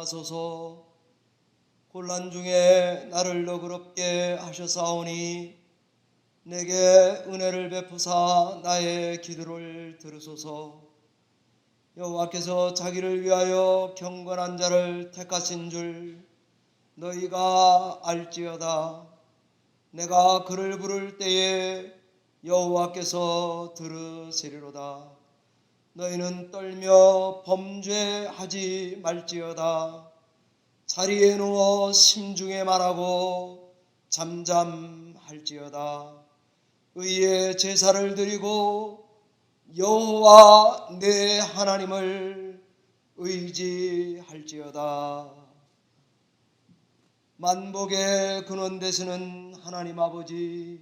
하소서. 곤란 중에 나를 너그럽게 하셨사오니 내게 은혜를 베푸사 나의 기도를 들으소서. 여호와께서 자기를 위하여 경건한 자를 택하신 줄 너희가 알지어다. 내가 그를 부를 때에 여호와께서 들으시리로다. 너희는 떨며 범죄하지 말지어다. 자리에 누워 심중에 말하고 잠잠할지어다. 의의 제사를 드리고 여호와 내 하나님을 의지할지어다. 만복의 근원 되시는 하나님 아버지,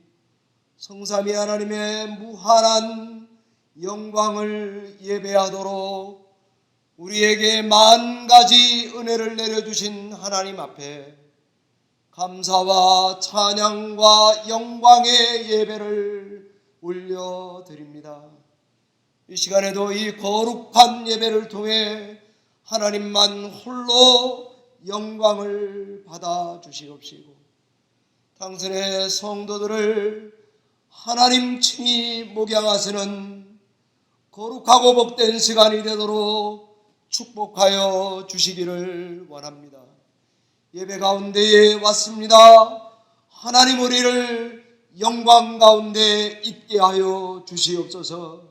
성삼위 하나님의 무한한 영광을 예배하도록 우리에게 만 가지 은혜를 내려주신 하나님 앞에 감사와 찬양과 영광의 예배를 올려드립니다. 이 시간에도 이 거룩한 예배를 통해 하나님만 홀로 영광을 받아 주시옵시고 당신의 성도들을 하나님 친히 목양하시는 거룩하고 복된 시간이 되도록 축복하여 주시기를 원합니다. 예배 가운데에 왔습니다. 하나님 우리를 영광 가운데 있게 하여 주시옵소서.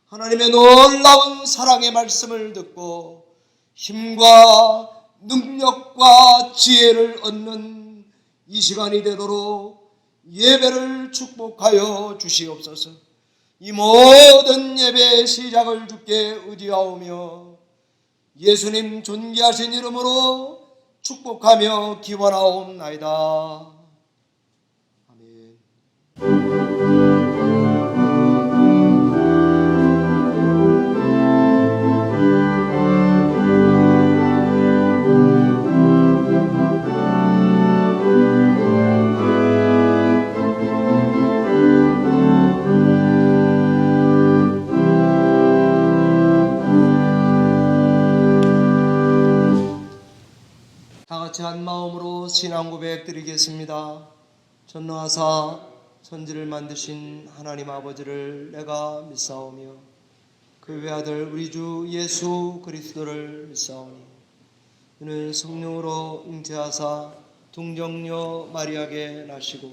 하나님의 놀라운 사랑의 말씀을 듣고 힘과 능력과 지혜를 얻는 이 시간이 되도록 예배를 축복하여 주시옵소서. 이 모든 예배의 시작을 주께 의지하오며 예수님 존귀하신 이름으로 축복하며 기원하옵나이다. 아멘. 같이 한 마음으로 신앙 고백 드리겠습니다. 전능하사 천지를 만드신 하나님 아버지를 내가 믿사오며 그 외아들 우리 주 예수 그리스도를 믿사오니 이는 성령으로 잉태하사 동정녀 마리아에게 나시고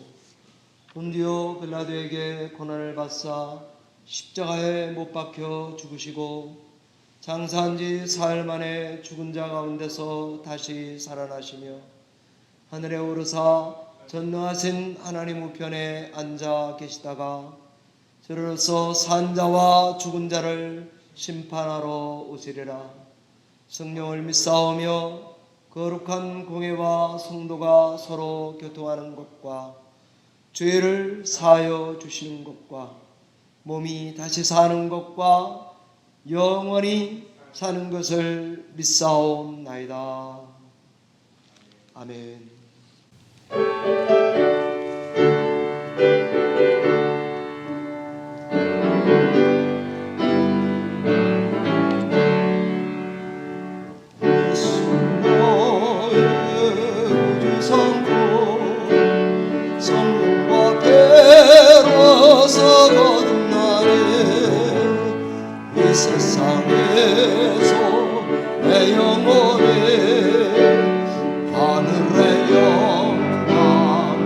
본디오 빌라도에게 고난을 받사 십자가에 못 박혀 죽으시고 장사한 지 사흘 만에 죽은 자 가운데서 다시 살아나시며 하늘에 오르사 전능하신 하나님 우편에 앉아 계시다가 저로서 산 자와 죽은 자를 심판하러 오시리라. 성령을 믿사오며 거룩한 공회와 성도가 서로 교통하는 것과 죄를 사하여 주시는 것과 몸이 다시 사는 것과 영원히 사는 것을 믿사옵나이다. 아멘. 성령과 배로서 거듭나네 이 세상에서 내 영혼에 하늘의 영광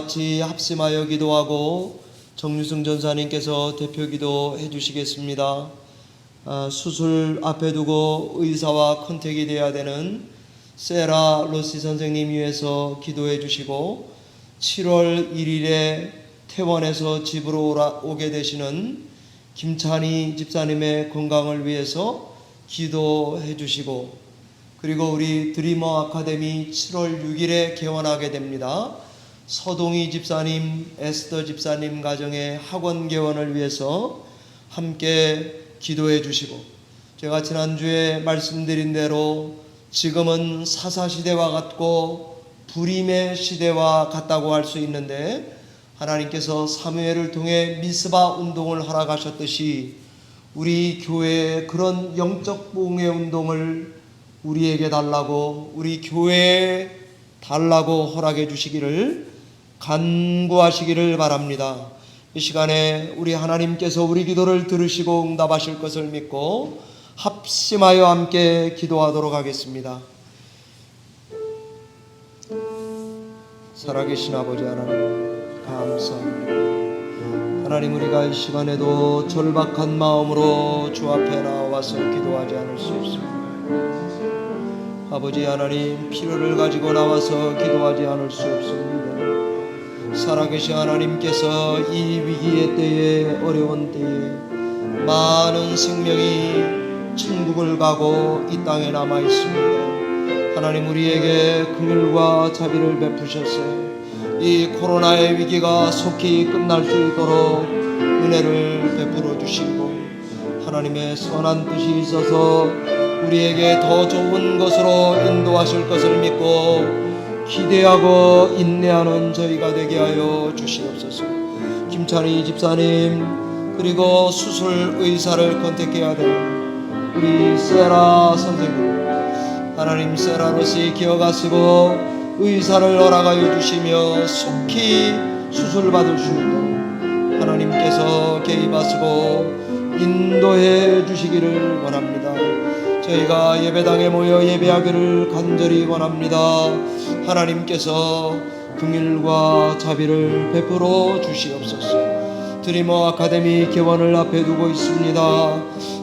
같이 합심하여 기도하고 정유승 전사님께서 대표 기도해 주시겠습니다. 수술 앞에 두고 의사와 컨택이 돼야 되는 세라 로시 선생님 위해서 기도해 주시고 7월 1일에 퇴원해서 집으로 오게 되시는 김찬희 집사님의 건강을 위해서 기도해 주시고, 그리고 우리 드리머 아카데미 7월 6일에 개원하게 됩니다. 서동희 집사님, 에스더 집사님 가정의 학원 개원을 위해서 함께 기도해 주시고, 제가 지난주에 말씀드린 대로 지금은 사사시대와 같고 불임의 시대와 같다고 할 수 있는데, 하나님께서 사무엘을 통해 미스바 운동을 허락하셨듯이 우리 교회의 그런 영적 부흥의 운동을 우리에게 달라고, 우리 교회에 달라고 허락해 주시기를 간구하시기를 바랍니다. 이 시간에 우리 하나님께서 우리 기도를 들으시고 응답하실 것을 믿고 합심하여 함께 기도하도록 하겠습니다. 살아계신 아버지 하나님, 감사합니다. 하나님, 우리가 이 시간에도 절박한 마음으로 주 앞에 나와서 기도하지 않을 수 없습니다. 아버지 하나님, 필요를 가지고 나와서 기도하지 않을 수 없습니다. 살아계신 하나님께서 이 위기의 때에, 어려운 때에 많은 생명이 천국을 가고 이 땅에 남아 있습니다. 하나님, 우리에게 긍휼과 자비를 베푸셨어요. 이 코로나의 위기가 속히 끝날 수 있도록 은혜를 베풀어 주시고, 하나님의 선한 뜻이 있어서 우리에게 더 좋은 것으로 인도하실 것을 믿고 기대하고 인내하는 저희가 되게 하여 주시옵소서. 김찬희 집사님, 그리고 수술 의사를 컨택해야 되는 우리 세라 선생님, 하나님, 세라로시 기어가시고 의사를 허락하여 주시며 속히 수술 받을 수 있도록 하나님께서 개입하시고 인도해 주시기를 원합니다. 저희가 예배당에 모여 예배하기를 간절히 원합니다. 하나님께서 긍휼과 자비를 베풀어 주시옵소서. 드리머 아카데미 개원을 앞에 두고 있습니다.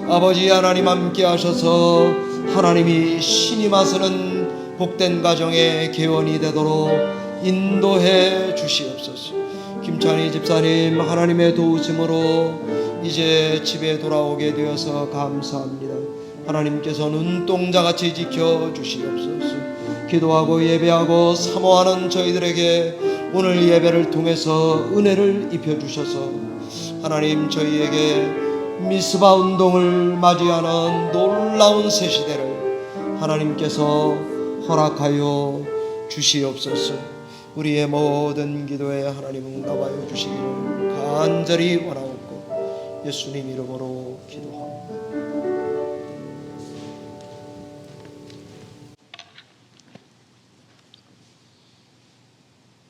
아버지 하나님, 함께 하셔서 하나님이 신임하시는 복된 가정의 개원이 되도록 인도해 주시옵소서. 김찬희 집사님, 하나님의 도우심으로 이제 집에 돌아오게 되어서 감사합니다. 하나님께서 눈동자같이 지켜주시옵소서. 기도하고 예배하고 사모하는 저희들에게 오늘 예배를 통해서 은혜를 입혀주셔서 하나님, 저희에게 미스바 운동을 맞이하는 놀라운 새 시대를 하나님께서 허락하여 주시옵소서. 우리의 모든 기도에 하나님 응답하여 주시기를 간절히 원하옵고 예수님 이름으로 기도합니다.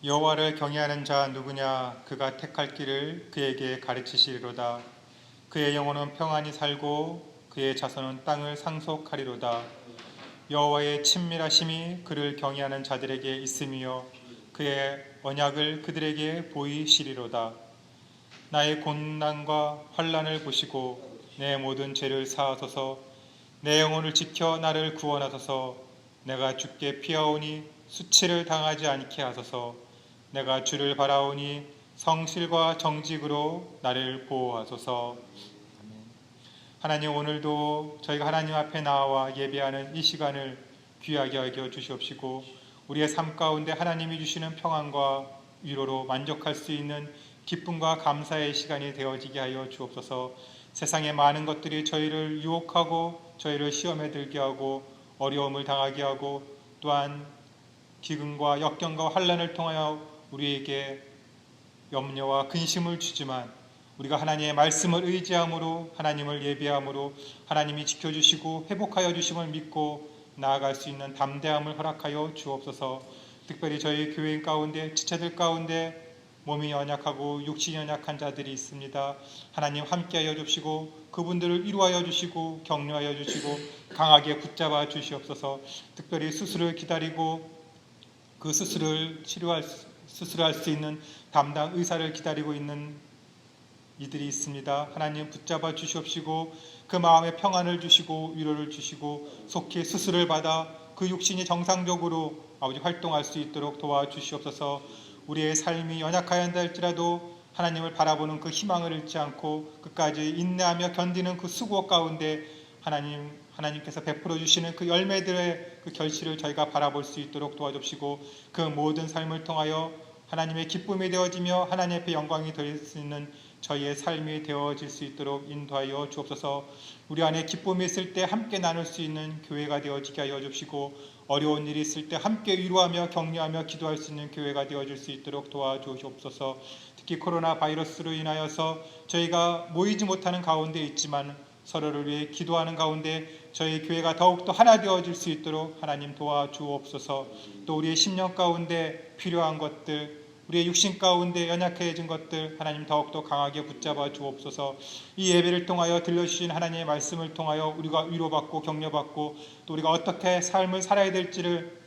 여호와를 경외하는 자 누구냐? 그가 택할 길을 그에게 가르치시리로다. 그의 영혼은 평안히 살고 그의 자손은 땅을 상속하리로다. 여호와의 친밀하심이 그를 경외하는 자들에게 있으며 그의 언약을 그들에게 보이시리로다. 나의 고난과 환난을 보시고 내 모든 죄를 사하소서. 내 영혼을 지켜 나를 구원하소서. 내가 주께 피하오니 수치를 당하지 않게 하소서. 내가 주를 바라오니 성실과 정직으로 나를 보호하소서. 하나님, 오늘도 저희가 하나님 앞에 나와 예배하는 이 시간을 귀하게 여겨 주시옵시고 우리의 삶 가운데 하나님이 주시는 평안과 위로로 만족할 수 있는 기쁨과 감사의 시간이 되어지게 하여 주옵소서. 세상의 많은 것들이 저희를 유혹하고 저희를 시험에 들게 하고 어려움을 당하게 하고 또한 기근과 역경과 환난을 통하여 우리에게 염려와 근심을 주지만 우리가 하나님의 말씀을 의지함으로 하나님을 예배함으로 하나님이 지켜주시고 회복하여 주심을 믿고 나아갈 수 있는 담대함을 허락하여 주옵소서. 특별히 저희 교인 가운데 지체들 가운데 몸이 연약하고 육신이 연약한 자들이 있습니다. 하나님 함께하여 주시고 그분들을 위로하여 주시고 격려하여 주시고 강하게 붙잡아 주시옵소서. 특별히 수술을 기다리고 그 수술을 치료할 수술할 수 있는 담당 의사를 기다리고 있는 이들이 있습니다. 하나님 붙잡아 주시옵시고 그 마음에 평안을 주시고 위로를 주시고 속히 수술을 받아 그 육신이 정상적으로 아버지 활동할 수 있도록 도와주시옵소서. 우리의 삶이 연약하여야 할지라도 하나님을 바라보는 그 희망을 잃지 않고 끝까지 인내하며 견디는 그 수고 가운데 하나님께서 베풀어 주시는 그 열매들의 그 결실을 저희가 바라볼 수 있도록 도와주시고 그 모든 삶을 통하여 하나님의 기쁨이 되어지며 하나님 앞에 영광이 될 수 있는 저희의 삶이 되어질 수 있도록 인도하여 주옵소서. 우리 안에 기쁨이 있을 때 함께 나눌 수 있는 교회가 되어지게 하여 주시고 어려운 일이 있을 때 함께 위로하며 격려하며 기도할 수 있는 교회가 되어질 수 있도록 도와주옵소서. 특히 코로나 바이러스로 인하여서 저희가 모이지 못하는 가운데 있지만 서로를 위해 기도하는 가운데 저희 교회가 더욱더 하나 되어질 수 있도록 하나님 도와주옵소서. 또 우리의 심령 가운데 필요한 것들, 우리의 육신 가운데 연약해진 것들 하나님 더욱더 강하게 붙잡아 주옵소서. 이 예배를 통하여 들려주신 하나님의 말씀을 통하여 우리가 위로받고 격려받고 또 우리가 어떻게 삶을 살아야 될지를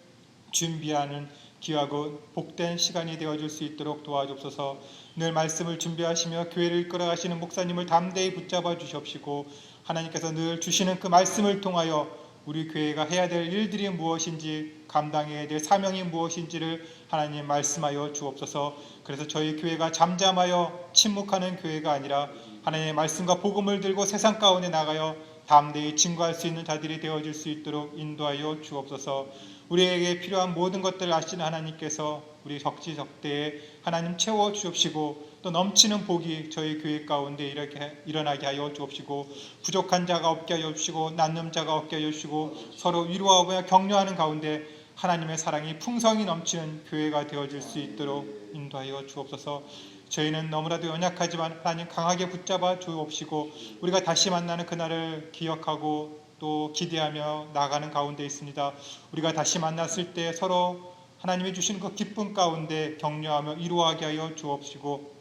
준비하는 귀하고 복된 시간이 되어줄 수 있도록 도와주옵소서. 늘 말씀을 준비하시며 교회를 이끌어가시는 목사님을 담대히 붙잡아 주시옵시고 하나님께서 늘 주시는 그 말씀을 통하여 우리 교회가 해야 될 일들이 무엇인지 감당해야 될 사명이 무엇인지를 하나님 말씀하여 주옵소서. 그래서 저희 교회가 잠잠하여 침묵하는 교회가 아니라 하나님의 말씀과 복음을 들고 세상 가운데 나가여 담대히 증거할 수 있는 자들이 되어질 수 있도록 인도하여 주옵소서. 우리에게 필요한 모든 것들을 아시는 하나님께서 우리 적지적대에 하나님 채워 주옵시고 또 넘치는 복이 저희 교회 가운데 이렇게 일어나게 하여 주옵시고 부족한 자가 없게 하여 주시고 낳는 자가 없게 하여 주시고 서로 위로하며 격려하는 가운데 하나님의 사랑이 풍성히 넘치는 교회가 되어질 수 있도록 인도하여 주옵소서. 저희는 너무나도 연약하지만 하나님 강하게 붙잡아 주옵시고 우리가 다시 만나는 그날을 기억하고 또 기대하며 나가는 가운데 있습니다. 우리가 다시 만났을 때 서로 하나님이 주신 그 기쁨 가운데 격려하며 위로하게 하여 주옵시고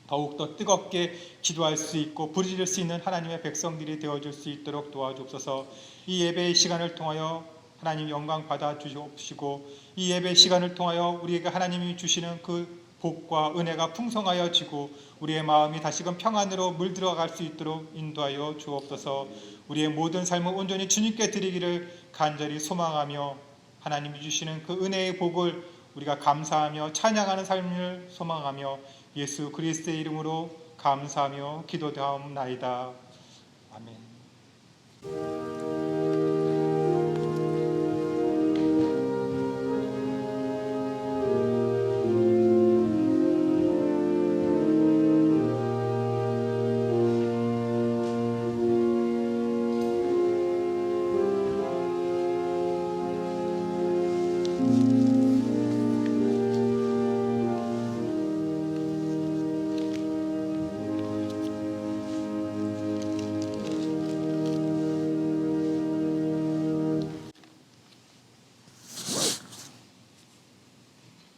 더욱더 뜨겁게 기도할 수 있고 부르짖을 수 있는 하나님의 백성들이 되어줄 수 있도록 도와주옵소서. 이 예배의 시간을 통하여 하나님 영광 받아 주옵시고 이 예배 시간을 통하여 우리에게 하나님이 주시는 그 복과 은혜가 풍성하여지고 우리의 마음이 다시금 평안으로 물들어갈 수 있도록 인도하여 주옵소서. 우리의 모든 삶을 온전히 주님께 드리기를 간절히 소망하며 하나님이 주시는 그 은혜의 복을 우리가 감사하며 찬양하는 삶을 소망하며 예수 그리스도의 이름으로 감사하며 기도드리옵나이다. 아멘.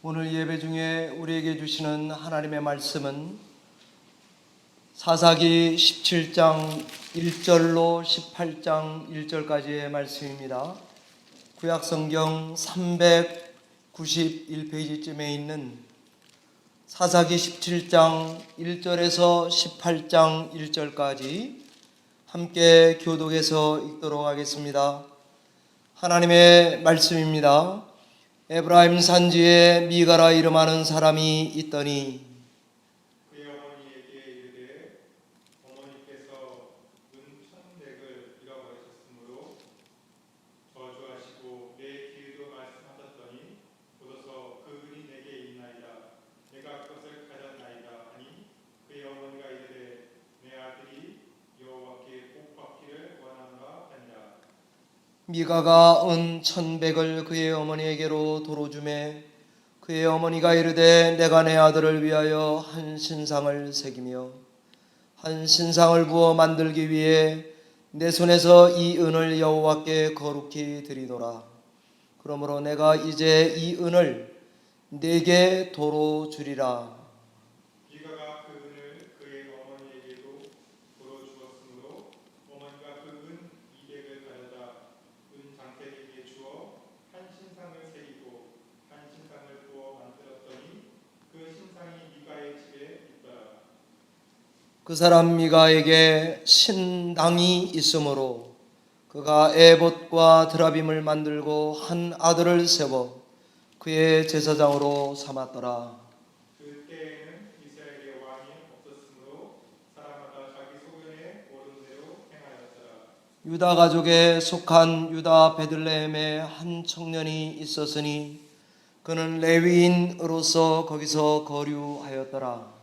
오늘 예배 중에 우리에게 주시는 하나님의 말씀은 사사기 17장 1절로 18장 1절까지의 말씀입니다. 구약성경 391페이지쯤에 있는 사사기 17장 1절에서 18장 1절까지 함께 교독해서 읽도록 하겠습니다. 하나님의 말씀입니다. 에브라임 산지에 미가라 이름하는 사람이 있더니 그의 어머니에게 이르되 어머니께서 은 1,100을 잃어버리셨으므로 저주하시고 내 귀에도 말씀하셨더니 보소서 그 은이 내게 있나이다. 내가 그것을 가졌나이다 하니 그의 어머니가 이르되 내 아들이 여호와께 복 받기를 원하노라 하니라. 미가가 은 1,100을 그의 어머니에게로 도로 주매 그의 어머니가 이르되 내가 내 아들을 위하여 한 신상을 새기며 한 신상을 부어 만들기 위해 내 손에서 이 은을 여호와께 거룩히 드리노라. 그러므로 내가 이제 이 은을 네게 도로 주리라. 미가가 그 은을 그의 어머니에게도 도로 주었으므로 어머니가 그 은 200을 가져다 은 장대에게 주어 한 신상을 새기고 한 신상을 부어 만들었더니 그 사람 미가에게 신당이 있으므로 그가 에봇과 드라빔을 만들고 한 아들을 세워 그의 제사장으로 삼았더라. 그때에는 이스라엘에 왕이 없었으므로 사람마다 자기 소견에 오른 대로 행하였더라. 유다 가족에 속한 유다 베들레헴에 한 청년이 있었으니 그는 레위인으로서 거기서 거류하였더라.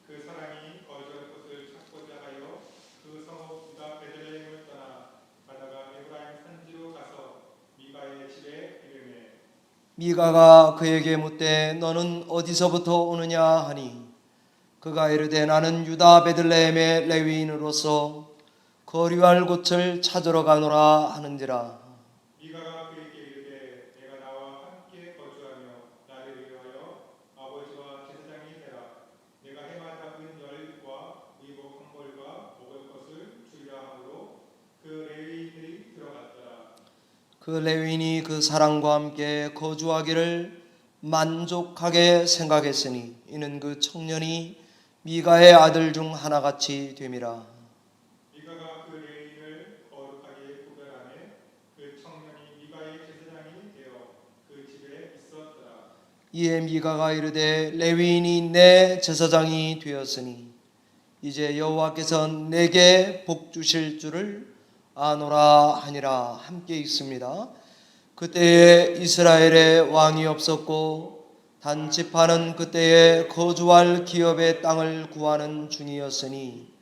그 사람이 거주할 곳을 찾고자 하여 그 성읍 유다 베들레헴을 떠나 가다가 에브라임 산지로 가서 미가의 집에 이르매 미가가 그에게 묻되 너는 어디서부터 오느냐 하니 그가 이르되 나는 유다 베들레헴의 레위인으로서 거류할 곳을 찾으러 가노라 하는지라. 미가가 그에게 이르되 내가 나와 함께 거주하며 나를 위하여 아버지와 제사장이 되라. 내가 해마다 은 열과 의복 한 벌과 먹을 것을 주리라 하므로 그 레위인들이 들어갔더라. 그 레위인이 그 사람과 함께 거주하기를 만족하게 생각했으니 이는 그 청년이 미가의 아들 중 하나같이 됨이라. 미가가 그 레위인을 거룩하게 구별하매 그 청년이 미가의 제사장이 되어 그 집에 있었더라. 이에 미가가 이르되 레위인이 내 제사장이 되었으니 이제 여호와께서 내게 복 주실 줄을 아노라 하니라. 함께 있습니다. 그때에 이스라엘에 왕이 없었고 단 지파는 그때에 거주할 기업의 땅을 구하는 중이었으니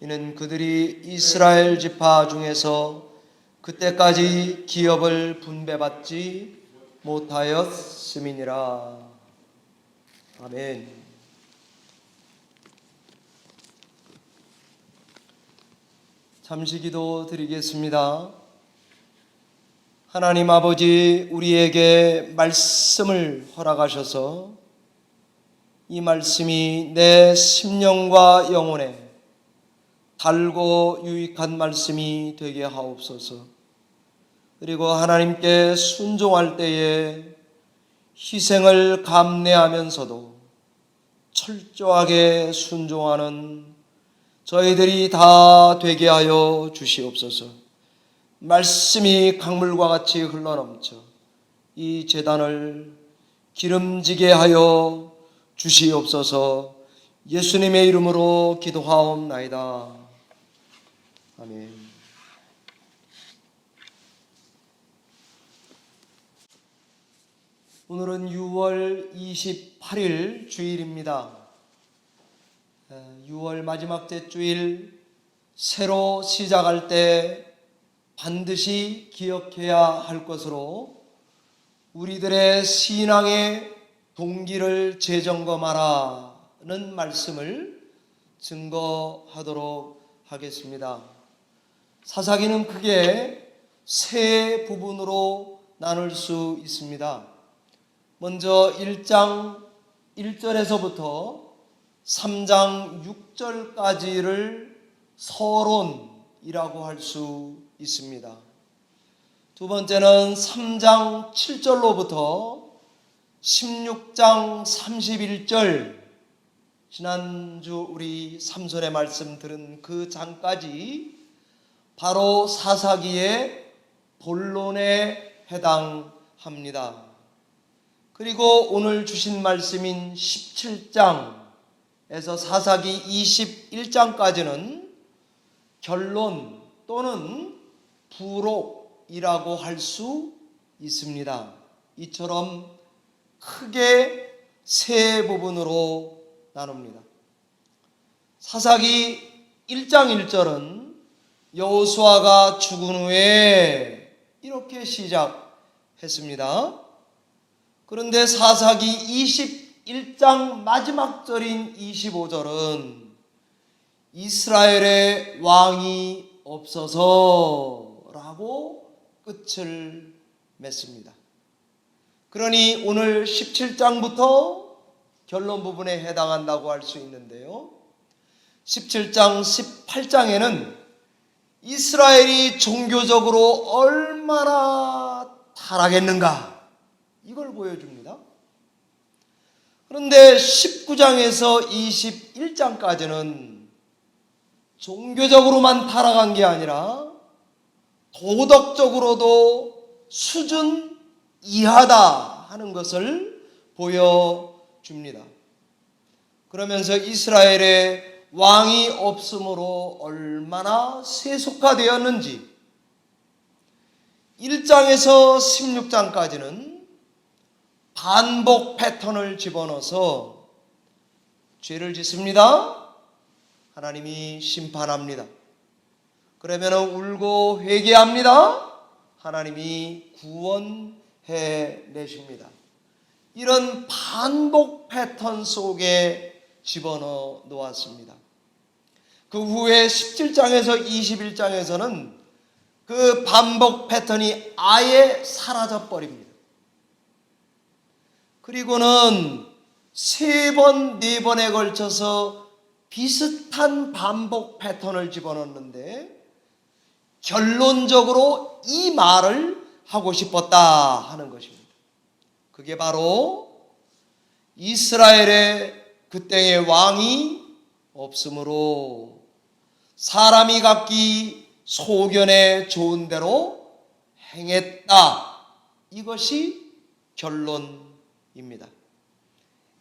이는 그들이 이스라엘 지파 중에서 그때까지 기업을 분배받지 못하였음이니라. 아멘. 잠시 기도 드리겠습니다. 하나님 아버지, 우리에게 말씀을 허락하셔서 이 말씀이 내 심령과 영혼에 달고 유익한 말씀이 되게 하옵소서. 그리고 하나님께 순종할 때에 희생을 감내하면서도 철저하게 순종하는 저희들이 다 되게 하여 주시옵소서. 말씀이 강물과 같이 흘러넘쳐 이 제단을 기름지게 하여 주시옵소서. 예수님의 이름으로 기도하옵나이다. 아멘. 오늘은 6월 28일 주일입니다. 6월 마지막 째주일 새로 시작할 때 반드시 기억해야 할 것으로 우리들의 신앙의 동기를 재점검하라는 말씀을 증거하도록 하겠습니다. 사사기는 크게 세 부분으로 나눌 수 있습니다. 먼저 1장 1절에서부터 3장 6절까지를 서론이라고 할 수 있습니다. 두 번째는 3장 7절로부터 16장 31절, 지난주 우리 삼손의 말씀 들은 그 장까지 바로 사사기의 본론에 해당합니다. 그리고 오늘 주신 말씀인 17장에서 사사기 21장까지는 결론 또는 부록이라고 할 수 있습니다. 이처럼 크게 세 부분으로 나눕니다. 사사기 1장 1절은 여호수아가 죽은 후에 이렇게 시작했습니다. 그런데 사사기 21장 마지막 절인 25절은 이스라엘의 왕이 없어서라고 끝을 맺습니다. 그러니 오늘 17장부터 결론 부분에 해당한다고 할 수 있는데요. 17장, 18장에는 이스라엘이 종교적으로 얼마나 타락했는가 이걸 보여줍니다. 그런데 19장에서 21장까지는 종교적으로만 타락한 게 아니라 도덕적으로도 수준 이하다 하는 것을 보여줍니다. 그러면서 이스라엘의 왕이 없으므로 얼마나 세속화되었는지 1장에서 16장까지는 반복 패턴을 집어넣어서 죄를 짓습니다. 하나님이 심판합니다. 그러면 울고 회개합니다. 하나님이 구원해 내십니다. 이런 반복 패턴 속에 집어넣어 놓았습니다. 그 후에 17장에서 21장에서는 그 반복 패턴이 아예 사라져 버립니다. 그리고는 3번, 4번에 걸쳐서 비슷한 반복 패턴을 집어넣는데 결론적으로 이 말을 하고 싶었다 하는 것입니다. 그게 바로 이스라엘의 그 땅에 왕이 없으므로 사람이 각기 소견에 좋은 대로 행했다. 이것이 결론입니다.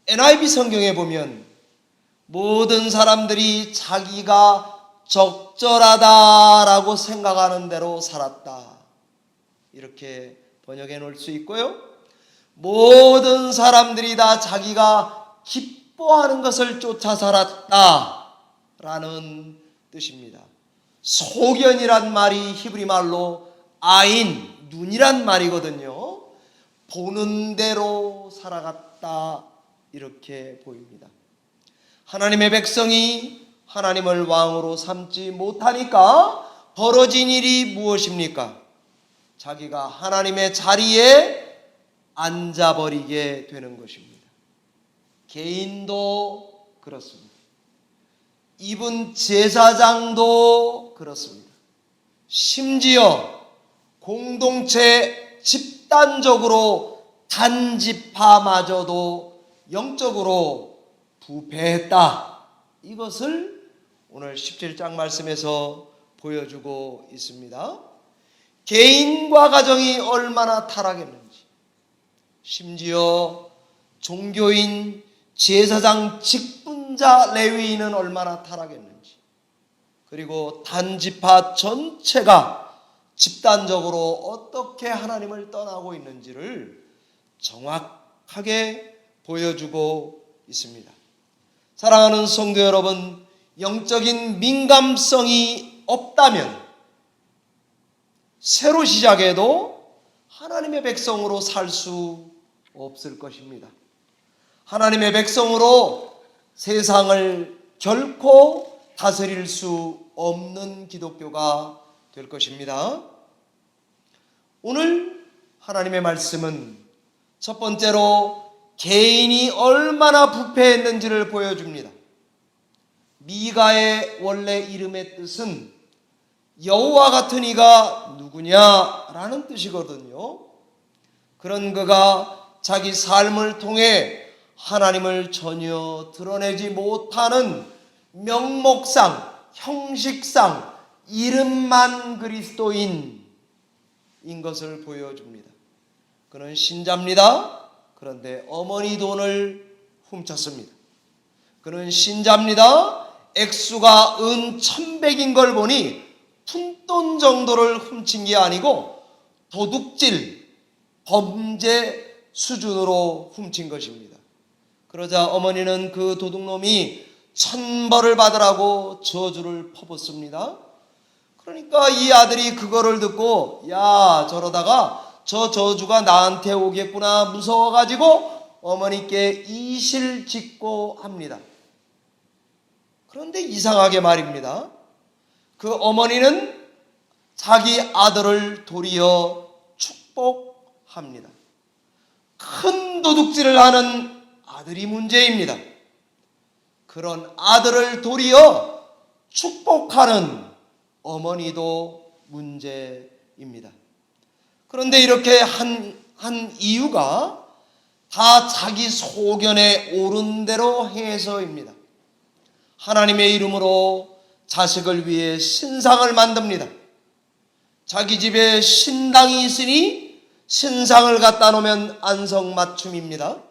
NIV 성경에 보면 모든 사람들이 자기가 적절하다라고 생각하는 대로 살았다. 이렇게 번역해 놓을 수 있고요. 모든 사람들이 다 자기가 기뻐하는 것을 쫓아 살았다 라는 뜻입니다. 소견이란 말이 히브리 말로 아인, 눈이란 말이거든요. 보는 대로 살아갔다 이렇게 보입니다. 하나님의 백성이 하나님을 왕으로 삼지 못하니까 벌어진 일이 무엇입니까? 자기가 하나님의 자리에 앉아버리게 되는 것입니다. 개인도 그렇습니다. 이분 제사장도 그렇습니다. 심지어 공동체 집단적으로 단지파마저도 영적으로 부패했다. 이것을 오늘 17장 말씀에서 보여주고 있습니다. 개인과 가정이 얼마나 타락했는지, 심지어 종교인, 제사장, 직분자, 레위인은 얼마나 타락했는지, 그리고 단지파 전체가 집단적으로 어떻게 하나님을 떠나고 있는지를 정확하게 보여주고 있습니다. 사랑하는 성도 여러분, 영적인 민감성이 없다면 새로 시작해도 하나님의 백성으로 살 수 없을 것입니다. 하나님의 백성으로 세상을 결코 다스릴 수 없는 기독교가 될 것입니다. 오늘 하나님의 말씀은 첫 번째로 개인이 얼마나 부패했는지를 보여줍니다. 미가의 원래 이름의 뜻은 여호와 같은 이가 누구냐라는 뜻이거든요. 그런 그가 자기 삶을 통해 하나님을 전혀 드러내지 못하는 명목상, 형식상 이름만 그리스도인인 것을 보여줍니다. 그는 신자입니다. 그런데 어머니 돈을 훔쳤습니다. 그는 신자입니다. 액수가 은 1,100인 걸 보니 푼돈 정도를 훔친 게 아니고 도둑질, 범죄 수준으로 훔친 것입니다. 그러자 어머니는 그 도둑놈이 천벌을 받으라고 저주를 퍼붓습니다. 그러니까 이 아들이 그거를 듣고 야, 저러다가 저 저주가 나한테 오겠구나 무서워가지고 어머니께 이실 짓고 합니다. 그런데 이상하게 말입니다. 그 어머니는 자기 아들을 도리어 축복합니다. 큰 도둑질을 하는 아들이 문제입니다. 그런 아들을 도리어 축복하는 어머니도 문제입니다. 그런데 이렇게 한 이유가 다 자기 소견에 옳은 대로 해서입니다. 하나님의 이름으로 자식을 위해 신상을 만듭니다. 자기 집에 신당이 있으니 신상을 갖다 놓으면 안성맞춤입니다.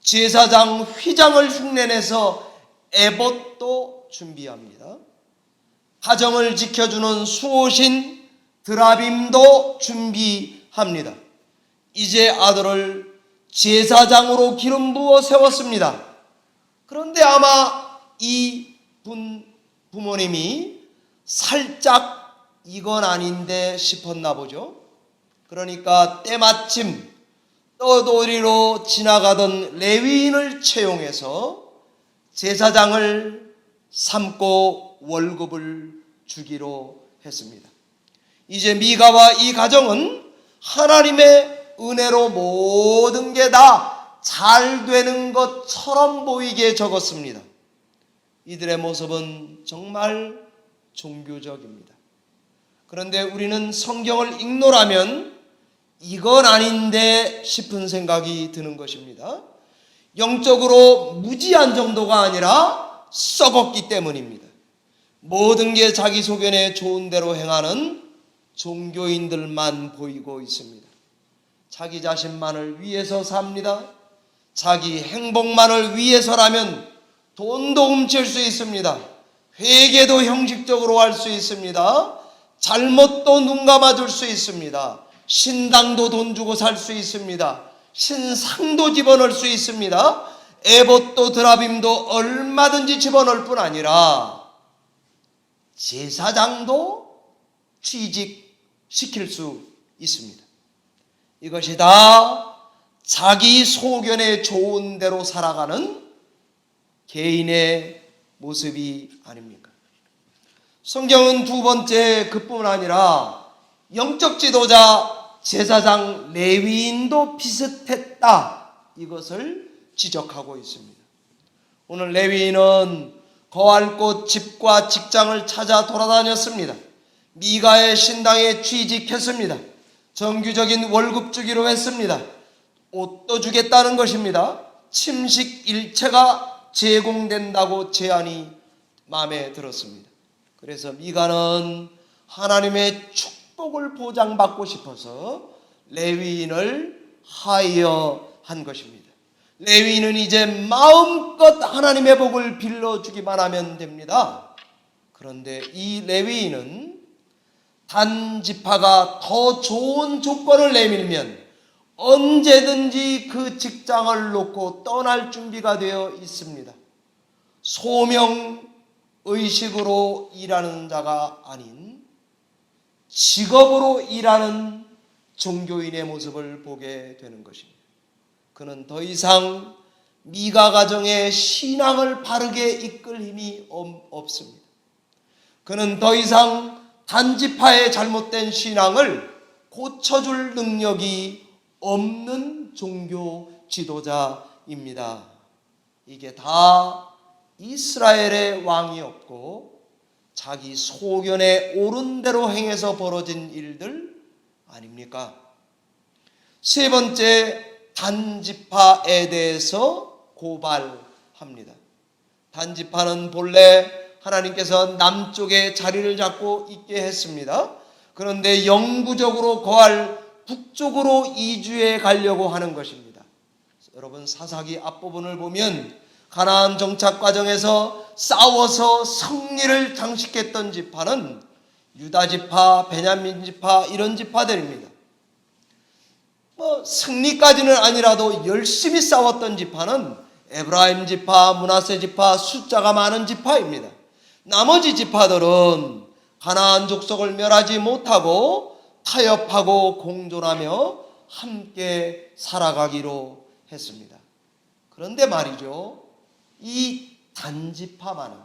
제사장 휘장을 흉내내서 에봇도 준비합니다. 가정을 지켜주는 수호신 드라빔도 준비합니다. 이제 아들을 제사장으로 기름 부어 세웠습니다. 그런데 아마 이 부모님이 살짝 이건 아닌데 싶었나 보죠. 그러니까 때마침 떠돌이로 지나가던 레위인을 채용해서 제사장을 삼고 월급을 주기로 했습니다. 이제 미가와 이 가정은 하나님의 은혜로 모든 게 다 잘 되는 것처럼 보이게 적었습니다. 이들의 모습은 정말 종교적입니다. 그런데 우리는 성경을 읽노라면 이건 아닌데 싶은 생각이 드는 것입니다. 영적으로 무지한 정도가 아니라 썩었기 때문입니다. 모든 게 자기 소견에 좋은 대로 행하는 종교인들만 보이고 있습니다. 자기 자신만을 위해서 삽니다. 자기 행복만을 위해서라면 돈도 훔칠 수 있습니다. 회개도 형식적으로 할 수 있습니다. 잘못도 눈 감아줄 수 있습니다. 신당도 돈 주고 살 수 있습니다. 신상도 집어넣을 수 있습니다. 에봇도 드라빔도 얼마든지 집어넣을 뿐 아니라 제사장도 취직시킬 수 있습니다. 이것이 다 자기 소견에 좋은 대로 살아가는 개인의 모습이 아닙니까? 성경은 두 번째 그뿐 아니라 영적 지도자 제사장 레위인도 비슷했다, 이것을 지적하고 있습니다. 오늘 레위인은 거할 곳 집과 직장을 찾아 돌아다녔습니다. 미가의 신당에 취직했습니다. 정규적인 월급 주기로 했습니다. 옷도 주겠다는 것입니다. 침식 일체가 제공된다고 제안이 마음에 들었습니다. 그래서 미가는 하나님의 축복을 보장받고 싶어서 레위인을 하이어한 것입니다. 레위인은 이제 마음껏 하나님의 복을 빌려주기만 하면 됩니다. 그런데 이 레위인은 단지파가 더 좋은 조건을 내밀면 언제든지 그 직장을 놓고 떠날 준비가 되어 있습니다. 소명의식으로 일하는 자가 아닌 직업으로 일하는 종교인의 모습을 보게 되는 것입니다. 그는 더 이상 미가 가정의 신앙을 바르게 이끌 힘이 없습니다. 그는 더 이상 단지파의 잘못된 신앙을 고쳐줄 능력이 없는 종교 지도자입니다. 이게 다 이스라엘의 왕이었고 자기 소견에 옳은 대로 행해서 벌어진 일들 아닙니까? 세 번째, 단지파에 대해서 고발합니다. 단지파는 본래 하나님께서 남쪽에 자리를 잡고 있게 했습니다. 그런데 영구적으로 거할 북쪽으로 이주해 가려고 하는 것입니다. 여러분, 사사기 앞부분을 보면 가나안 정착 과정에서 싸워서 승리를 장식했던 지파는 유다 지파, 베냐민 지파, 이런 지파들입니다. 승리까지는 아니라도 열심히 싸웠던 지파는 에브라임 지파, 므낫세 지파, 숫자가 많은 지파입니다. 나머지 지파들은 가나안 족속을 멸하지 못하고 타협하고 공존하며 함께 살아가기로 했습니다. 그런데 말이죠, 이 단지파만은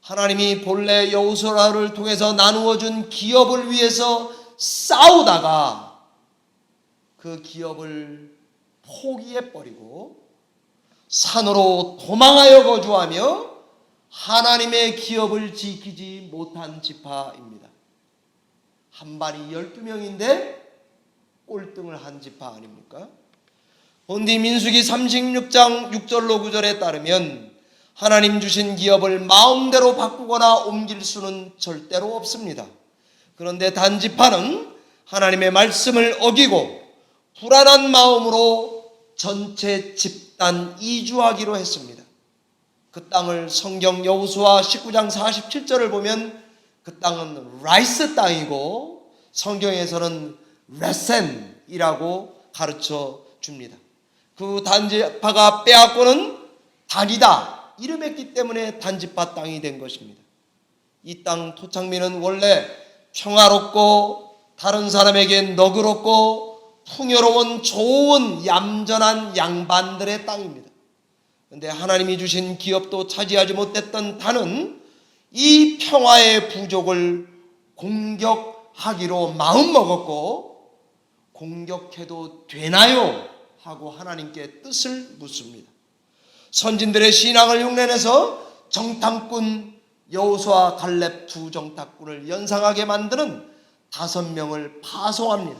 하나님이 본래 여호수아를 통해서 나누어 준 기업을 위해서 싸우다가 그 기업을 포기해버리고 산으로 도망하여 거주하며 하나님의 기업을 지키지 못한 지파입니다. 한반이 12명인데 꼴등을 한 지파 아닙니까? 본디 민수기 36장 6절로 9절에 따르면 하나님 주신 기업을 마음대로 바꾸거나 옮길 수는 절대로 없습니다. 그런데 단지파는 하나님의 말씀을 어기고 불안한 마음으로 전체 집단 이주하기로 했습니다. 그 땅을 성경 여호수아 19장 47절을 보면 그 땅은 라이스 땅이고 성경에서는 레센이라고 가르쳐 줍니다. 그 단지파가 빼앗고는 다니다 이름했기 때문에 단지파 땅이 된 것입니다. 이 땅 토착민은 원래 평화롭고 다른 사람에게 너그럽고 풍요로운 좋은 얌전한 양반들의 땅입니다. 그런데 하나님이 주신 기업도 차지하지 못했던 단은 이 평화의 부족을 공격하기로 마음먹었고 공격해도 되나요? 하고 하나님께 뜻을 묻습니다. 선진들의 신앙을 흉내내서 정탐꾼 여호수아 갈렙 두 정탐꾼을 연상하게 만드는 5명을 파송합니다.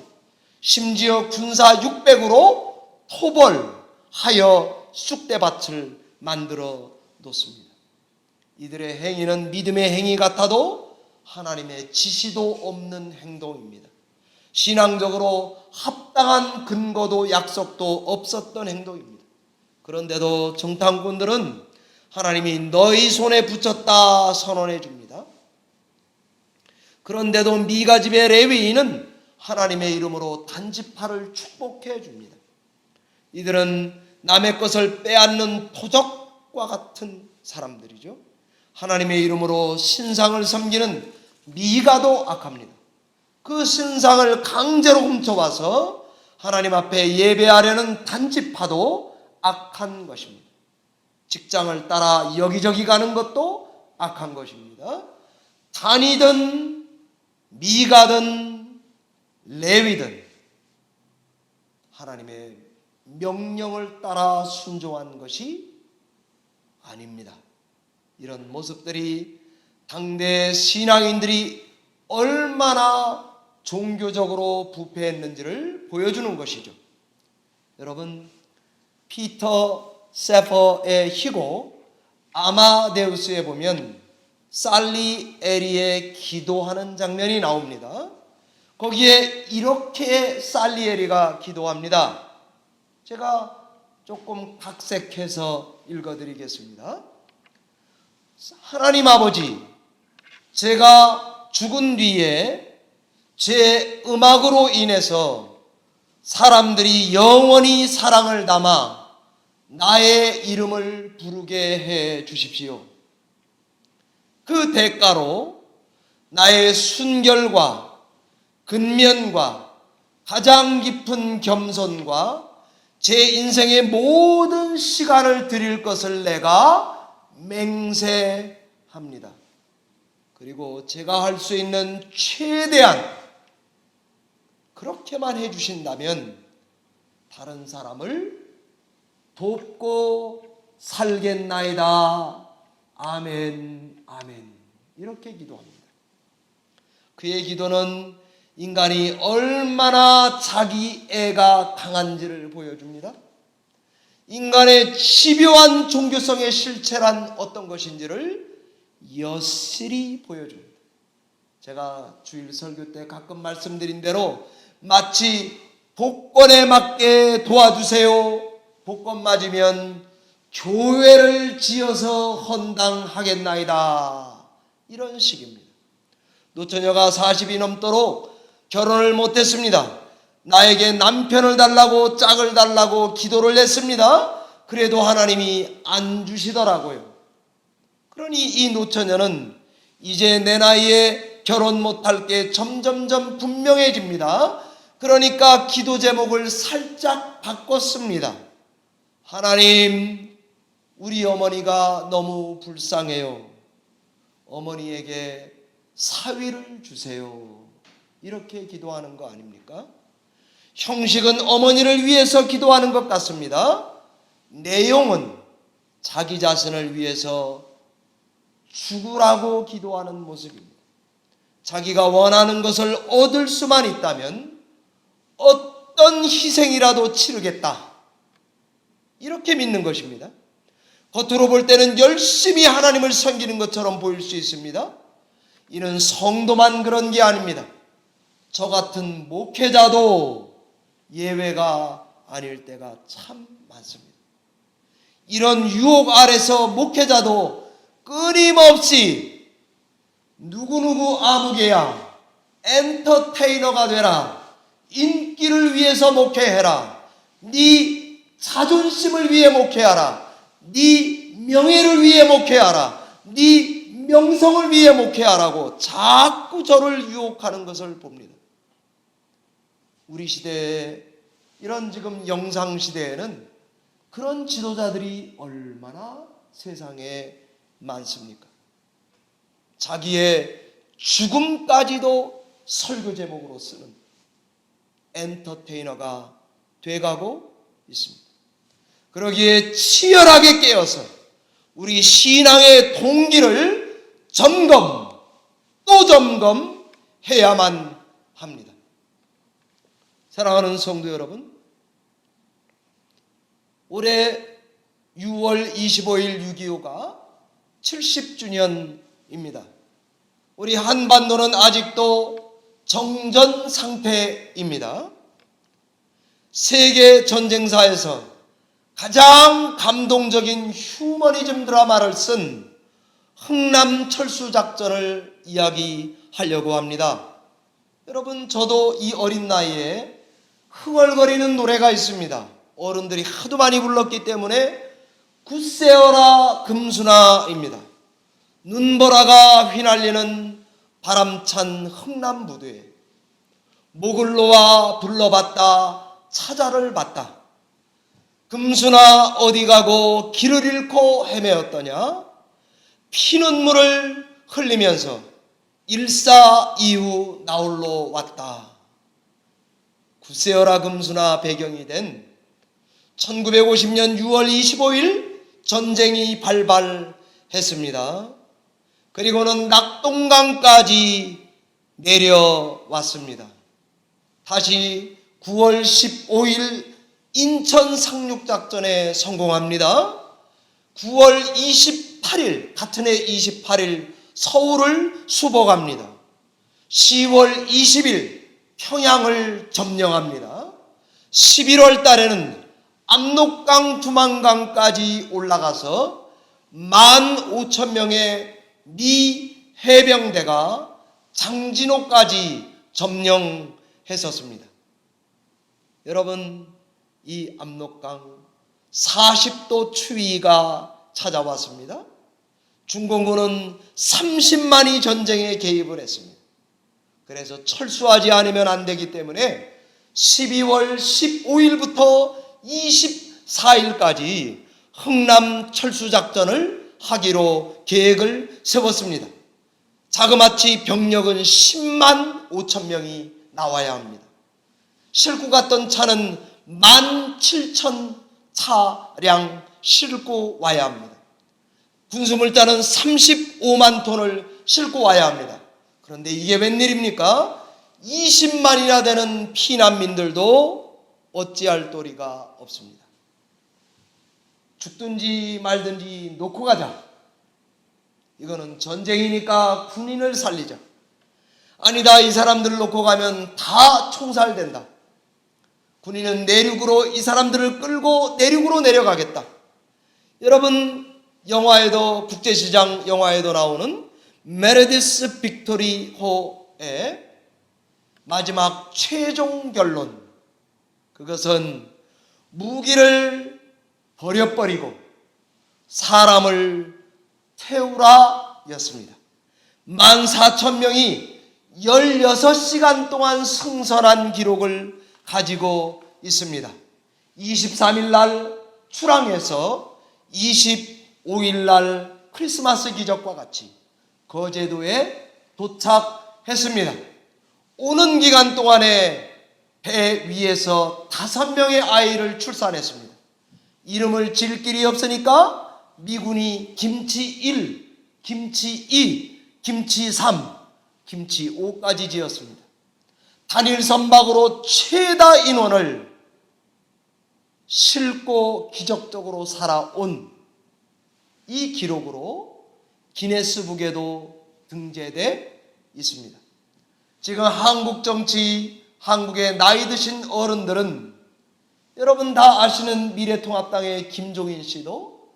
심지어 군사 600으로 토벌하여 쑥대밭을 만들어 놓습니다. 이들의 행위는 믿음의 행위 같아도 하나님의 지시도 없는 행동입니다. 신앙적으로 합당한 근거도 약속도 없었던 행동입니다. 그런데도 정탐꾼들은 하나님이 너희 손에 붙였다 선언해 줍니다. 그런데도 미가 집의 레위인은 하나님의 이름으로 단지파를 축복해 줍니다. 이들은 남의 것을 빼앗는 토적과 같은 사람들이죠. 하나님의 이름으로 신상을 섬기는 미가도 악합니다. 그 신상을 강제로 훔쳐와서 하나님 앞에 예배하려는 단지파도 악한 것입니다. 직장을 따라 여기저기 가는 것도 악한 것입니다. 단이든 미가든 레위든 하나님의 명령을 따라 순종한 것이 아닙니다. 이런 모습들이 당대 신앙인들이 얼마나 종교적으로 부패했는지를 보여주는 것이죠. 여러분, 피터 세퍼의 희곡 아마데우스에 보면 살리에리의 기도하는 장면이 나옵니다. 거기에 이렇게 살리에리가 기도합니다. 제가 조금 각색해서 읽어드리겠습니다. 하나님 아버지, 제가 죽은 뒤에 제 음악으로 인해서 사람들이 영원히 사랑을 담아 나의 이름을 부르게 해 주십시오. 그 대가로 나의 순결과 근면과 가장 깊은 겸손과 제 인생의 모든 시간을 드릴 것을 내가 맹세합니다. 그리고 제가 할 수 있는 최대한 그렇게만 해주신다면 다른 사람을 돕고 살겠나이다. 아멘, 아멘. 이렇게 기도합니다. 그의 기도는 인간이 얼마나 자기애가 강한지를 보여줍니다. 인간의 집요한 종교성의 실체란 어떤 것인지를 여실히 보여줍니다. 제가 주일 설교 때 가끔 말씀드린 대로 마치 복권에 맞게 도와주세요. 복권 맞으면 교회를 지어서 헌당하겠나이다. 이런 식입니다. 노처녀가 40이 넘도록 결혼을 못했습니다. 나에게 남편을 달라고 짝을 달라고 기도를 했습니다. 그래도 하나님이 안 주시더라고요. 그러니 이 노처녀는 이제 내 나이에 결혼 못할 게 점점점 분명해집니다. 그러니까 기도 제목을 살짝 바꿨습니다. 하나님, 우리 어머니가 너무 불쌍해요. 어머니에게 사위를 주세요. 이렇게 기도하는 거 아닙니까? 형식은 어머니를 위해서 기도하는 것 같습니다. 내용은 자기 자신을 위해서 죽으라고 기도하는 모습입니다. 자기가 원하는 것을 얻을 수만 있다면 어떤 희생이라도 치르겠다. 이렇게 믿는 것입니다. 겉으로 볼 때는 열심히 하나님을 섬기는 것처럼 보일 수 있습니다. 이는 성도만 그런 게 아닙니다. 저 같은 목회자도 예외가 아닐 때가 참 많습니다. 이런 유혹 아래서 목회자도 끊임없이 누구누구 아무개야, 엔터테이너가 되라, 인기를 위해서 목회해라, 네 자존심을 위해 목회하라, 네 명예를 위해 목회하라, 네 명성을 위해 목회하라고 자꾸 저를 유혹하는 것을 봅니다. 우리 시대에, 이런 지금 영상 시대에는 그런 지도자들이 얼마나 세상에 많습니까? 자기의 죽음까지도 설교 제목으로 쓰는 엔터테이너가 돼가고 있습니다. 그러기에 치열하게 깨어서 우리 신앙의 동기를 점검 또 점검해야만 합니다. 사랑하는 성도 여러분, 올해 6월 25일 6.25가 70주년입니다. 우리 한반도는 아직도 정전 상태입니다. 세계 전쟁사에서 가장 감동적인 휴머니즘 드라마를 쓴 흥남 철수작전을 이야기하려고 합니다. 여러분, 저도 이 어린 나이에 흥얼거리는 노래가 있습니다. 어른들이 하도 많이 불렀기 때문에 굳세어라 금순아입니다. 눈보라가 휘날리는 바람찬 흥남무도에 목을 놓아 불러봤다 찾아를 봤다. 금순아 어디 가고 길을 잃고 헤매었더냐. 피눈물을 흘리면서 일사이후 나홀로 왔다. 굳세어라 금순아 배경이 된 1950년 6월 25일 전쟁이 발발했습니다. 그리고는 낙동강까지 내려왔습니다. 다시 9월 15일 인천 상륙작전에 성공합니다. 9월 28일, 같은 해 28일 서울을 수복합니다. 10월 20일 평양을 점령합니다. 11월 달에는 압록강, 두만강까지 올라가서 15,000명의 미 해병대가 장진호까지 점령했었습니다. 여러분, 이 압록강 40도 추위가 찾아왔습니다. 중공군은 30만이 전쟁에 개입을 했습니다. 그래서 철수하지 않으면 안 되기 때문에 12월 15일부터 24일까지 흥남 철수작전을 하기로 계획을 세웠습니다. 자그마치 병력은 10만 5천 명이 나와야 합니다. 싣고 갔던 차는 17,000 차량 싣고 와야 합니다. 군수물자는 35만 톤을 싣고 와야 합니다. 그런데 이게 웬일입니까? 20만이나 되는 피난민들도 어찌할 도리가 없습니다. 죽든지 말든지 놓고 가자. 이거는 전쟁이니까 군인을 살리자. 아니다, 이 사람들을 놓고 가면 다 총살된다. 군인은 내륙으로 이 사람들을 끌고 내륙으로 내려가겠다. 여러분, 영화에도, 국제시장 영화에도 나오는 메르디스 빅토리 호의 마지막 최종 결론, 그것은 무기를 버려버리고 사람을 태우라 였습니다. 14,000명이 16시간 동안 승선한 기록을 가지고 있습니다. 23일 날 출항해서 25일 날 크리스마스 기적과 같이 거제도에 도착했습니다. 오는 기간 동안에 배 위에서 5명의 아이를 출산했습니다. 이름을 지을 길이 없으니까 미군이 김치 1, 김치 2, 김치 3, 김치 5까지 지었습니다. 단일 선박으로 최다 인원을 싣고 기적적으로 살아온 이 기록으로 기네스북에도 등재돼 있습니다. 지금 한국 정치, 한국의 나이 드신 어른들은 여러분 다 아시는 미래통합당의 김종인 씨도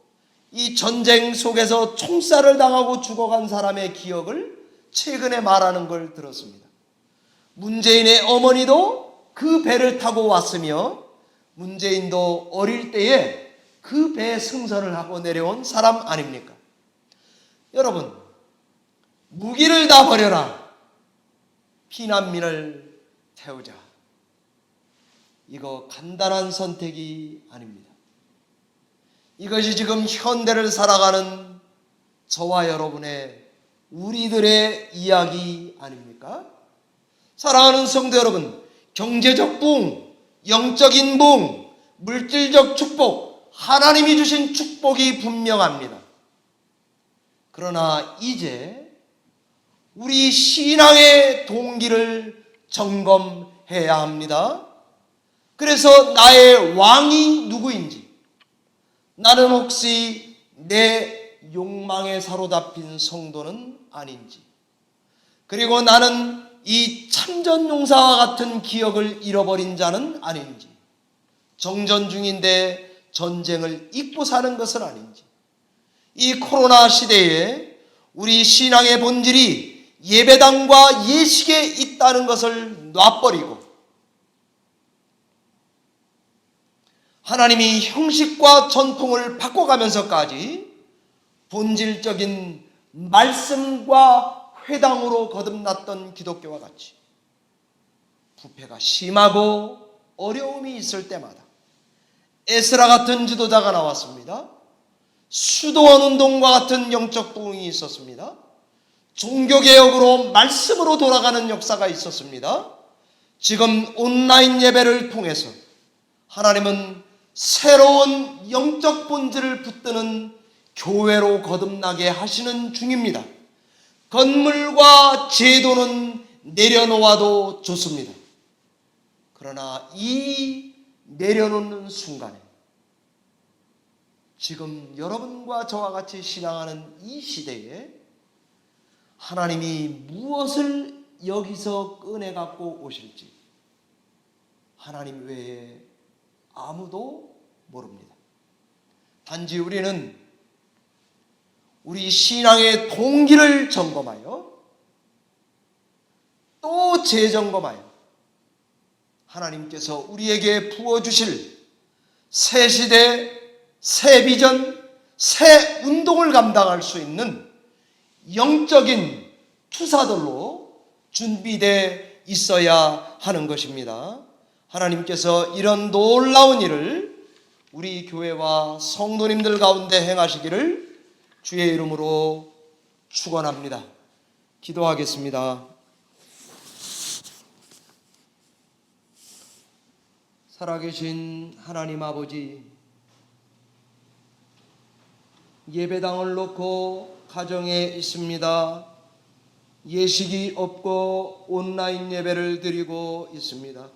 이 전쟁 속에서 총살을 당하고 죽어간 사람의 기억을 최근에 말하는 걸 들었습니다. 문재인의 어머니도 그 배를 타고 왔으며 문재인도 어릴 때에 그 배에 승선을 하고 내려온 사람 아닙니까? 여러분, 무기를 다 버려라. 피난민을 태우자. 이거 간단한 선택이 아닙니다. 이것이 지금 현대를 살아가는 저와 여러분의 우리들의 이야기 아닙니까? 사랑하는 성도 여러분, 경제적 부흥, 영적인 부흥, 물질적 축복, 하나님이 주신 축복이 분명합니다. 그러나 이제 우리 신앙의 동기를 점검해야 합니다. 그래서 나의 왕이 누구인지, 나는 혹시 내 욕망에 사로잡힌 성도는 아닌지, 그리고 나는 이 참전용사와 같은 기억을 잃어버린 자는 아닌지, 정전 중인데 전쟁을 잊고 사는 것은 아닌지, 이 코로나 시대에 우리 신앙의 본질이 예배당과 예식에 있다는 것을 놔버리고 하나님이 형식과 전통을 바꿔가면서까지 본질적인 말씀과 회당으로 거듭났던 기독교와 같이 부패가 심하고 어려움이 있을 때마다 에스라 같은 지도자가 나왔습니다. 수도원 운동과 같은 영적 부흥이 있었습니다. 종교개혁으로 말씀으로 돌아가는 역사가 있었습니다. 지금 온라인 예배를 통해서 하나님은 새로운 영적 본질을 붙드는 교회로 거듭나게 하시는 중입니다. 건물과 제도는 내려놓아도 좋습니다. 그러나 이 내려놓는 순간에 지금 여러분과 저와 같이 신앙하는 이 시대에 하나님이 무엇을 여기서 꺼내갖고 오실지 하나님 외에 아무도 모릅니다. 단지 우리는 우리 신앙의 동기를 점검하여 또 재점검하여 하나님께서 우리에게 부어주실 새 시대, 새 비전, 새 운동을 감당할 수 있는 영적인 투사들로 준비되어 있어야 하는 것입니다. 하나님께서 이런 놀라운 일을 우리 교회와 성도님들 가운데 행하시기를 주의 이름으로 축원합니다. 기도하겠습니다. 살아계신 하나님 아버지, 예배당을 놓고 가정에 있습니다. 예식이 없고 온라인 예배를 드리고 있습니다.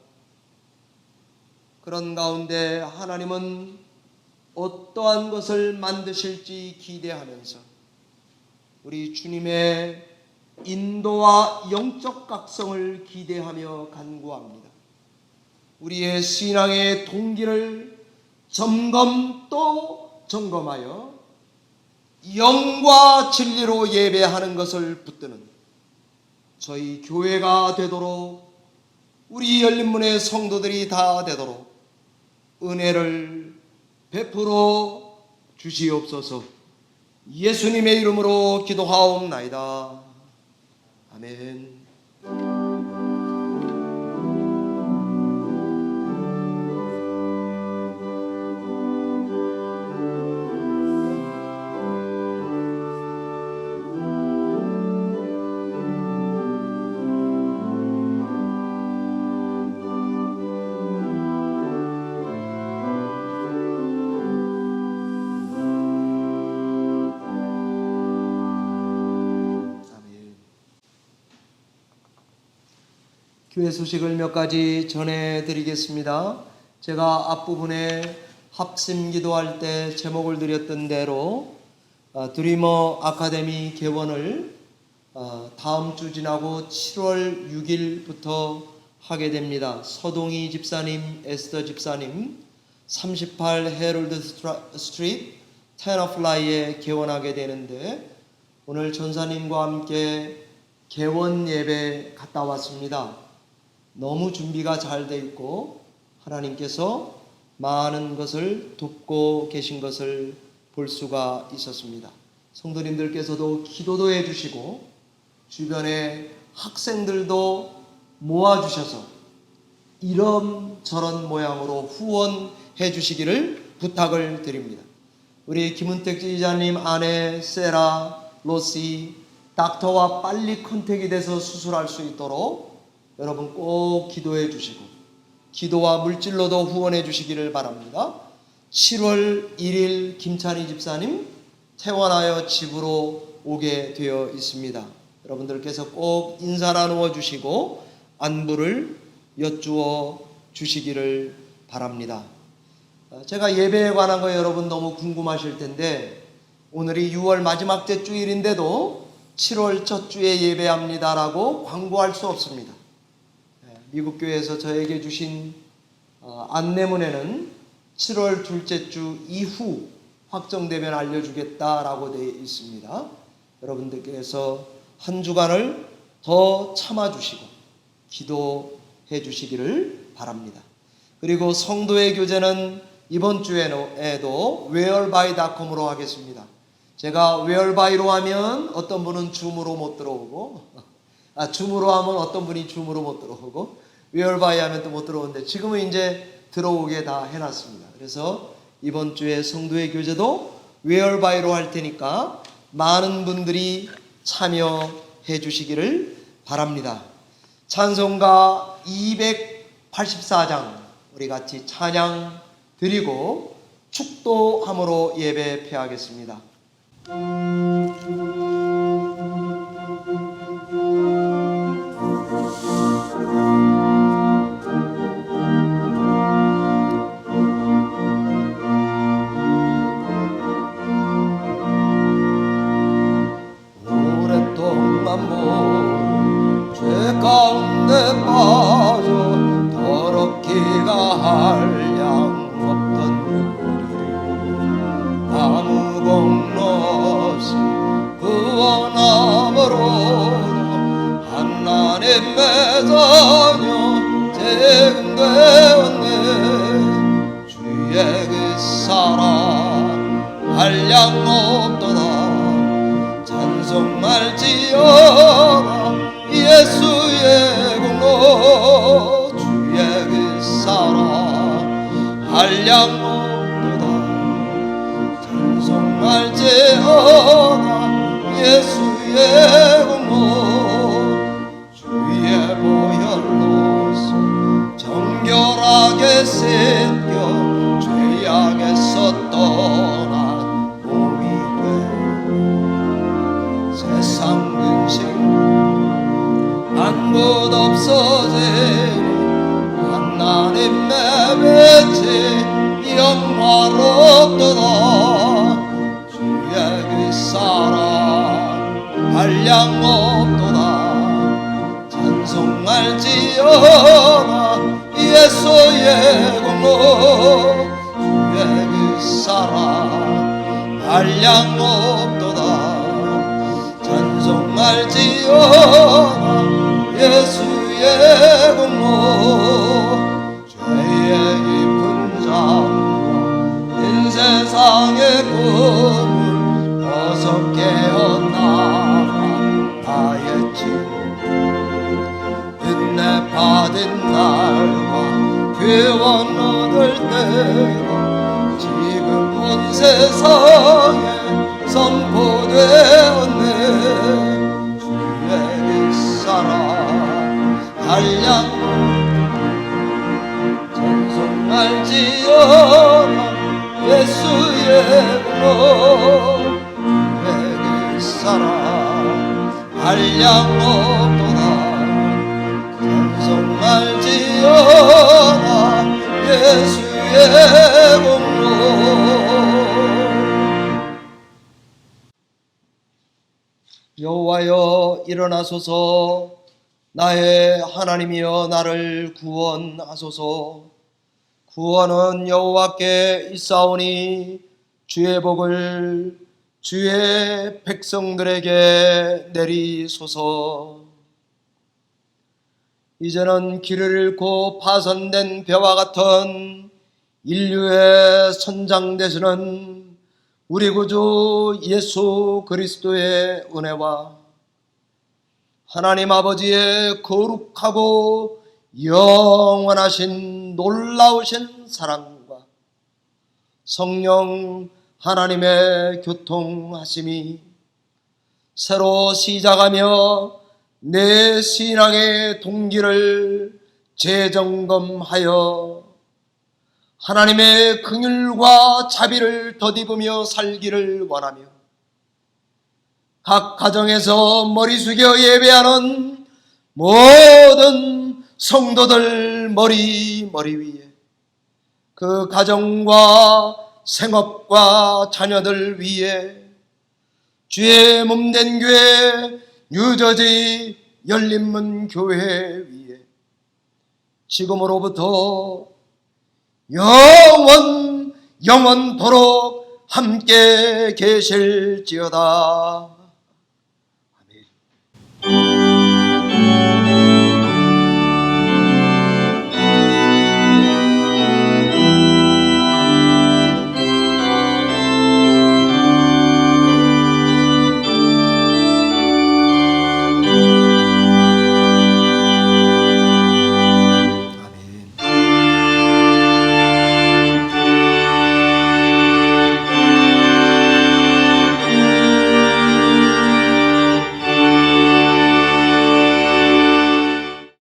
그런 가운데 하나님은 어떠한 것을 만드실지 기대하면서 우리 주님의 인도와 영적 각성을 기대하며 간구합니다. 우리의 신앙의 동기를 점검 또 점검하여 영과 진리로 예배하는 것을 붙드는 저희 교회가 되도록, 우리 열린문의 성도들이 다 되도록 은혜를 베풀어 주시옵소서. 예수님의 이름으로 기도하옵나이다. 아멘. 교회 소식을 몇 가지 전해드리겠습니다. 제가 앞부분에 합심 기도할 때 제목을 드렸던 대로 드리머 아카데미 개원을 다음 주 지나고 7월 6일부터 하게 됩니다. 서동희 집사님, 에스더 집사님, 38 헤럴드 스트리트 테너플라이에 개원하게 되는데 오늘 전사님과 함께 개원 예배 갔다 왔습니다. 너무 준비가 잘 돼 있고 하나님께서 많은 것을 돕고 계신 것을 볼 수가 있었습니다. 성도님들께서도 기도도 해주시고 주변에 학생들도 모아주셔서 이런저런 모양으로 후원해 주시기를 부탁을 드립니다. 우리 김은택 지휘자님 아내 세라, 로시, 닥터와 빨리 컨택이 돼서 수술할 수 있도록 여러분 꼭 기도해 주시고 기도와 물질로도 후원해 주시기를 바랍니다. 7월 1일 김찬희 집사님 퇴원하여 집으로 오게 되어 있습니다. 여러분들께서 꼭 인사 나누어 주시고 안부를 여쭈어 주시기를 바랍니다. 제가 예배에 관한 거 여러분 너무 궁금하실 텐데 오늘이 6월 마지막 째 주일인데도 7월 첫 주에 예배합니다라고 광고할 수 없습니다. 미국 교회에서 저에게 주신 안내문에는 7월 둘째 주 이후 확정되면 알려주겠다라고 되어 있습니다. 여러분들께서 한 주간을 더 참아주시고 기도해 주시기를 바랍니다. 그리고 성도의 교제는 이번 주에도 whereby.com으로 하겠습니다. 제가 whereby로 하면 어떤 분은 줌으로 못 들어오고 줌으로 하면 어떤 분이 줌으로 못 들어오고 whereby 하면 또 못 들어오는데 지금은 이제 들어오게 다 해놨습니다. 그래서 이번 주에 성도의 교제도 whereby로 할 테니까 많은 분들이 참여해 주시기를 바랍니다. 찬송가 284장 우리 같이 찬양 드리고 축도함으로 예배 폐하겠습니다. 죄 가운데 빠져 더럽기가 한량 없던 우리를 아무 공로 없이 구원함으로도 하나님의 자녀 대금되었네. 주의 그 사랑 한량 없도다. 찬송할지어다 예수의 공로. 주의 그 사랑 한량 없도다. 찬송할지어다 예수의 공로. 주의 보혈로서 정결하게 씻겨 죄악에서 떠난 몸이 돼 세상 근심 한 곳 없어지니 하나님의 빛이 영화롭도다. 주의 그 사랑 한량 없도다. 찬송할지어다 예수의 공로. 주의 그 사랑 한량 없도다. 찬송할지어다 예수의 공로. 죄의 깊은 잠과 인 세상의 꿈을 어서 깨어나라 나의 친구. 은혜 받은 날과 구원 얻을 때가 지금 온 세상에 선포되었네. 주의 그 사랑 한량 찬송할지어다 예수의 공로. 주의 그 사랑 한량 없도다. 찬송할지어다 예수의 공로. 여호와여 일어나소서. 나의 하나님이여 나를 구원하소서. 구원은 여호와께 있사오니 주의 복을 주의 백성들에게 내리소서. 이제는 길을 잃고 파손된 벼와 같은 인류의 선장 되시는 우리 구주 예수 그리스도의 은혜와 하나님 아버지의 거룩하고 영원하신 놀라우신 사랑과 성령 하나님의 교통하심이 새로 시작하며 내 신앙의 동기를 재점검하여 하나님의 긍휼과 자비를 덧입으며 살기를 원하며 각 가정에서 머리 숙여 예배하는 모든 성도들 머리 위에 그 가정과 생업과 자녀들 위에 주의 몸된 교회 뉴저지 열린문 교회 위에 지금으로부터 영원토록 함께 계실지어다.